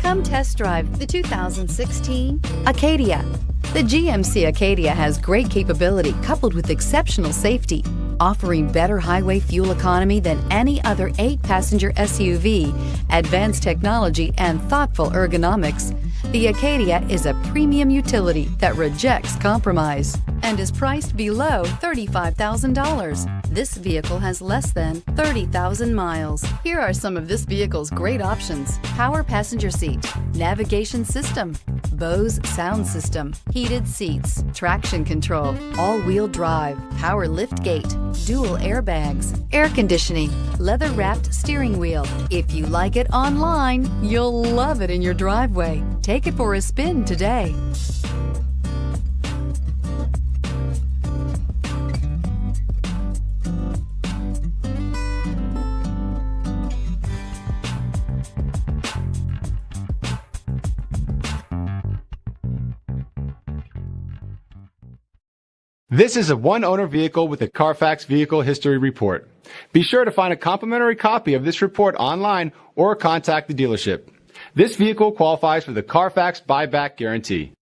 Come test drive the 2016 Acadia. The GMC Acadia has great capability coupled with exceptional safety, offering better highway fuel economy than any other 8-passenger SUV, advanced technology, and thoughtful ergonomics. The Acadia is a premium utility that rejects compromise and is priced below $35,000. This vehicle has less than 30,000 miles. Here are some of this vehicle's great options: power passenger seat, navigation system, Bose sound system, heated seats, traction control, all-wheel drive, power liftgate, dual airbags, air conditioning, leather-wrapped steering wheel. If you like it online, you'll love it in your driveway. Take it for a spin today. This is a one-owner vehicle with a Carfax Vehicle History Report. Be sure to find a complimentary copy of this report online or contact the dealership. This vehicle qualifies for the Carfax Buyback Guarantee.